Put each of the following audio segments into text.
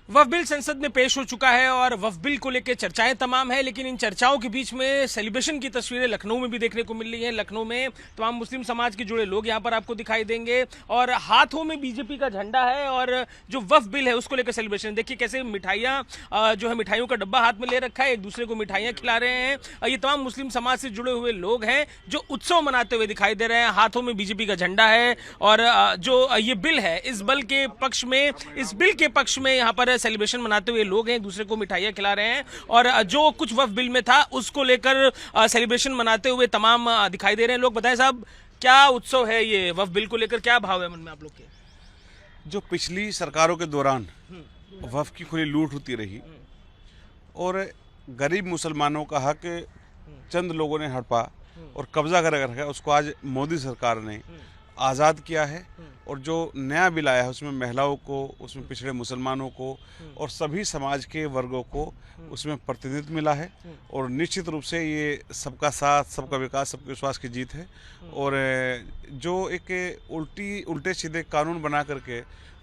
वक्फ bill संसद में पेश हो चुका है और वक्फ बिल को लेकर चर्चाएं तमाम है, लेकिन इन चर्चाओं के बीच में सेलिब्रेशन की तस्वीरें लखनऊ में भी देखने को मिल रही हैं। लखनऊ में तमाम मुस्लिम समाज के जुड़े लोग यहां पर आपको दिखाई देंगे और हाथों में बीजेपी का झंडा है और जो वक्फ बिल है उसको लेकर सेलिब्रेशन। देखिए कैसे मिठाइयां जो है, मिठाइयों का डब्बा हाथ में ले रखा है, एक दूसरे को मिठाइयां खिला रहे हैं। ये तमाम मुस्लिम समाज से जुड़े हुए लोग हैं जो उत्सव मनाते हुए दिखाई दे रहे हैं। हाथों में बीजेपी का झंडा है और जो ये बिल है, इस बिल के पक्ष में यहाँ पर सेलिब्रेशन मनाते हुए लोग हैं, एक दूसरे को मिठाइयां खिला रहे हैं और जो कुछ वक्फ बिल में था उसको लेकर सेलिब्रेशन मनाते हुए तमाम दिखाई दे रहे हैं लोग। बताएं साहब, क्या उत्सव है ये वक्फ बिल को लेकर, क्या भाव है मन में आप लोग के? जो पिछली सरकारों के दौरान वक्फ की खुली लूट होती रही और गरीब मुसलमानों का हक चंद लोगों ने हड़पा और कब्जा कर रखा है, उसको आज मोदी सरकार ने आज़ाद किया है। और जो नया बिल आया है उसमें महिलाओं को, उसमें पिछड़े मुसलमानों को और सभी समाज के वर्गों को उसमें प्रतिनिधित्व मिला है। और निश्चित रूप से ये सबका साथ, सबका विकास, सबके विश्वास की जीत है। और जो एक उल्टे सीधे कानून बना करके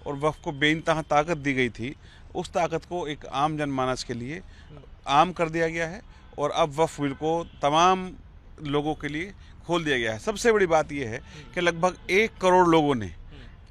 और वक्फ को बेइंतहा ताकत दी गई थी, उस ताकत को एक आम जनमानस के लिए आम कर दिया गया है और अब वक्फ बिल को तमाम लोगों के लिए खोल दिया गया है। सबसे बड़ी बात यह है कि लगभग 1 करोड़ लोगों ने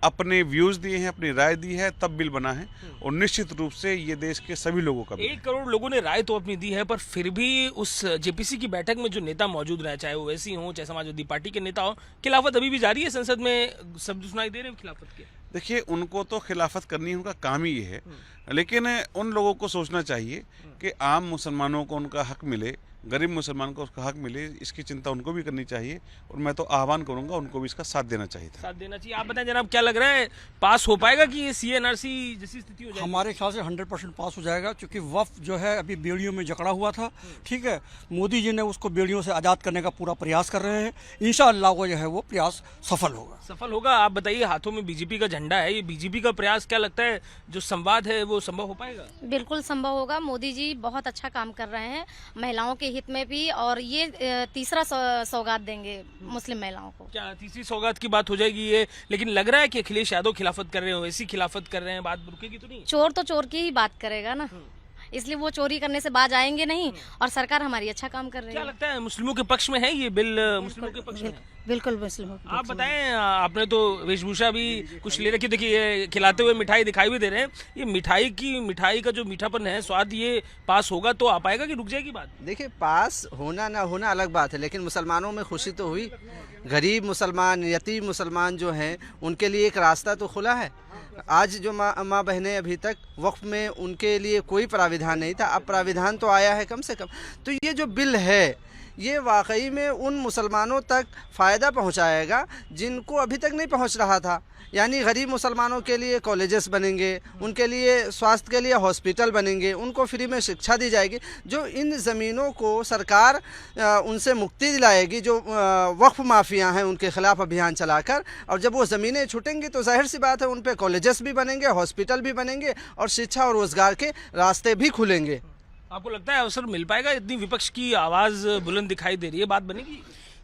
अपने व्यूज दिए हैं, अपनी राय दी है, तब बिल बना है। और निश्चित रूप से ये देश के सभी लोगों का 1 करोड़ लोगों ने राय तो अपनी दी है, पर फिर भी उस जेपीसी की बैठक में जो नेता मौजूद रहे, चाहे वो वैसी हो चाहे समाजवादी पार्टी के नेता हो, खिलाफत अभी भी जारी है। संसद में शब्द सुनाई दे रहे हैं खिलाफत के। देखिए, उनको तो खिलाफत करनी है, उनका काम ही ये है। लेकिन उन लोगों को सोचना चाहिए कि आम मुसलमानों को उनका हक मिले, गरीब मुसलमान को उसका हक मिले, इसकी चिंता उनको भी करनी चाहिए। और मैं तो आह्वान करूंगा उनको भी इसका साथ देना चाहिए। आप बताएं जनाब, क्या लग रहा है, पास हो पाएगा कि ये सीएनआरसी जैसी स्थिति हो जाएगी? हमारे ख्याल से 100% पास हो जाएगा, क्योंकि वक्फ जो है अभी बेड़ियों में जकड़ा हुआ था। ठीक है, मोदी जी ने उसको बेड़ियों से आज़ाद करने का पूरा प्रयास कर रहे हैं। इंशाअल्लाह वो जो है वो प्रयास सफल होगा। आप बताइए, हाथों में बीजेपी का झंडा है, ये बीजेपी का प्रयास क्या लगता है, जो संवाद है वो संभव हो पाएगा? बिल्कुल संभव होगा। मोदी जी बहुत अच्छा काम कर रहे हैं महिलाओं के हित में भी, और ये तीसरा सौगात देंगे मुस्लिम महिलाओं को। क्या तीसरी सौगात की बात हो जाएगी ये? लेकिन लग रहा है कि अखिलेश यादव खिलाफत कर रहे हो, ऐसी खिलाफत कर रहे हैं, बात रुकेगी तो नहीं? चोर तो चोर की ही बात करेगा ना, इसलिए वो चोरी करने से बाज आएंगे नहीं। और सरकार हमारी अच्छा काम कर रही है। क्या लगता है, मुस्लिमों के पक्ष में है ये बिल? मुस्लिमों के पक्ष में? बिल्कुल मुस्लिमों। आप बताएं, आपने तो वेशभूषा भी कुछ ले रखी, देखिए खिलाते हुए मिठाई दिखाई भी दे रहे हैं। ये मिठाई का जो मीठापन है, स्वाद, ये पास होगा तो आ पाएगा कि रुक जाएगी बात? देखिए, पास होना ना होना अलग बात है, लेकिन मुसलमानों में खुशी तो हुई। गरीब मुसलमान, यतीम मुसलमान जो हैं, उनके लिए एक रास्ता तो खुला है। आज जो माँ बहनें अभी तक वक्फ में उनके लिए कोई प्राविधान नहीं था, अब प्राविधान तो आया है कम से कम। तो ये जो बिल है ये वाकई में उन मुसलमानों तक फ़ायदा पहुंचाएगा जिनको अभी तक नहीं पहुंच रहा था। यानी गरीब मुसलमानों के लिए कॉलेजेस बनेंगे, उनके लिए स्वास्थ्य के लिए हॉस्पिटल बनेंगे, उनको फ्री में शिक्षा दी जाएगी। जो इन ज़मीनों को सरकार उनसे मुक्ति दिलाएगी, जो वक्फ माफिया हैं उनके खिलाफ अभियान चलाकर, और जब वो ज़मीनें छूटेंगी तो जाहिर सी बात है उन पर कॉलेजेस भी बनेंगे, हॉस्पिटल भी बनेंगे और शिक्षा और रोज़गार के रास्ते भी खुलेंगे। आपको लगता है अवसर मिल पाएगा? इतनी विपक्ष की आवाज़ बुलंद दिखाई दे रही है, बात बनेगी?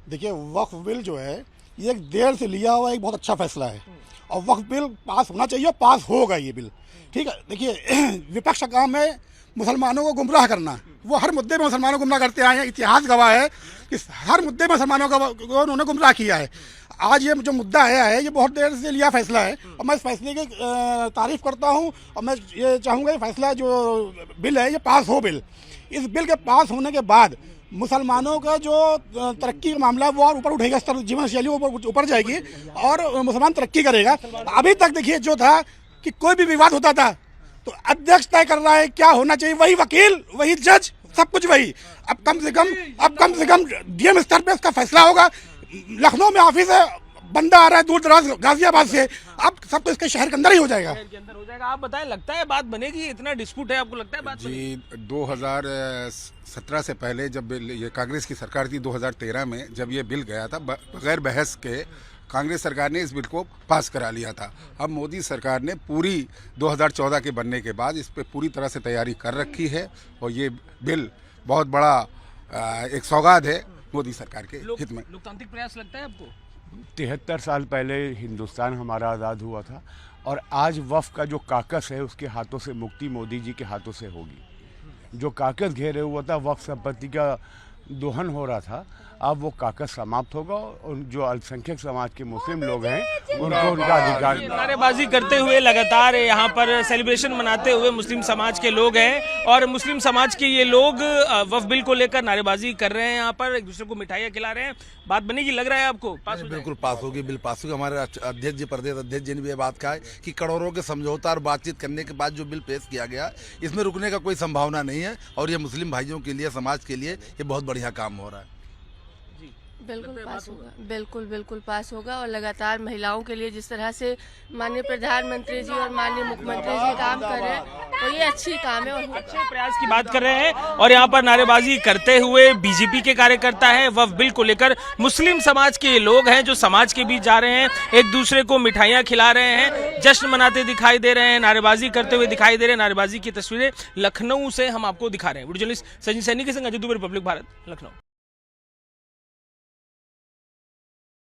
देखिए, वक्फ बिल जो है ये एक देर से लिया हुआ एक बहुत अच्छा फैसला है और वक्फ बिल पास होना चाहिए, पास होगा ये बिल। ठीक है, देखिए विपक्ष का काम है मुसलमानों को गुमराह करना। वो हर मुद्दे में मुसलमानों को गुमराह करते आए हैं। इतिहास गवाह है कि हर मुद्दे में मुसलमानों को उन्होंने गुमराह किया है। आज ये जो मुद्दा आया है ये बहुत देर से लिया फैसला है और मैं इस फैसले की तारीफ़ करता हूँ और मैं ये चाहूँगा ये फैसला जो बिल है ये पास हो। इस बिल के पास होने के बाद मुसलमानों का जो तरक्की का मामला है वो और ऊपर उठेगा, स्तर जीवन शैली ऊपर जाएगी और मुसलमान तरक्की करेगा। अभी तक देखिए जो था कि कोई भी विवाद होता था तो अध्यक्ष तय कर रहा है क्या होना चाहिए, वही वकील, वही जज, सब कुछ वही। अब कम से कम डीएम स्तर पे इसका फैसला होगा। लखनऊ में ऑफिस है, बंदा आ रहा है दूर दराज गाजियाबाद से, अब सब तो इसके शहर के अंदर ही हो जाएगा। आप बताएं, लगता है बात बनेगी? इतना डिस्प्यूट है, आपको लगता है बात जी? 2017 से पहले जब ये कांग्रेस की सरकार थी, 2013 में जब ये बिल गया था, बगैर बहस के कांग्रेस सरकार ने इस बिल को पास करा लिया था। अब मोदी सरकार ने पूरी 2014 के बनने के बाद इस पे पूरी तरह से तैयारी कर रखी है और ये बिल बहुत बड़ा एक सौगात है मोदी सरकार के हित में। लोकतांत्रिक प्रयास लगता है आपको? 73 साल पहले हिंदुस्तान हमारा आज़ाद हुआ था और आज वफ़ का जो काकस है उसके हाथों से मुक्ति मोदी जी के हाथों से होगी। जो काकस घेरे हुआ था, वक्फ संपत्ति का दोहन हो रहा था, अब वो काकस समाप्त होगा और जो अल्पसंख्यक समाज के मुस्लिम लोग हैं उनको उनका अधिकार। नारेबाजी करते हुए लगातार यहाँ पर सेलिब्रेशन मनाते हुए मुस्लिम समाज के लोग हैं और मुस्लिम समाज के ये लोग वक्फ बिल को लेकर नारेबाजी कर रहे हैं, यहाँ पर एक दूसरे को मिठाइयाँ खिला रहे हैं। बात बनेगी, लग रहा है आपको? पास बिल्कुल पास होगी, बिल पास होगी। हमारे अध्यक्ष जी, प्रदेश अध्यक्ष जी ने भी ये बात कहा है कि करोड़ों के समझौता और बातचीत करने के बाद जो बिल पेश किया गया, इसमें रुकने का कोई संभावना नहीं है और ये मुस्लिम भाइयों के लिए, समाज के लिए ये बहुत बढ़िया काम हो रहा है। बिल्कुल पास होगा, बिल्कुल पास होगा। और लगातार महिलाओं के लिए जिस तरह से माननीय प्रधानमंत्री जी और माननीय मुख्यमंत्री जी काम कर रहे हैं, तो ये अच्छी काम है और अच्छे प्रयास की बात कर रहे हैं। और यहाँ पर नारेबाजी करते हुए बीजेपी के कार्यकर्ता है, वक्फ बिल को लेकर मुस्लिम समाज के लोग हैं जो समाज के बीच जा रहे हैं, एक दूसरे को मिठाइयाँ खिला रहे हैं, जश्न मनाते दिखाई दे रहे हैं, नारेबाजी करते हुए दिखाई दे रहे हैं। नारेबाजी की तस्वीरें लखनऊ से हम आपको दिखा रहे हैं। वीडियो जर्नलिस्ट सचिन सैनी के संग अजय दुबे, रिपब्लिक भारत, लखनऊ।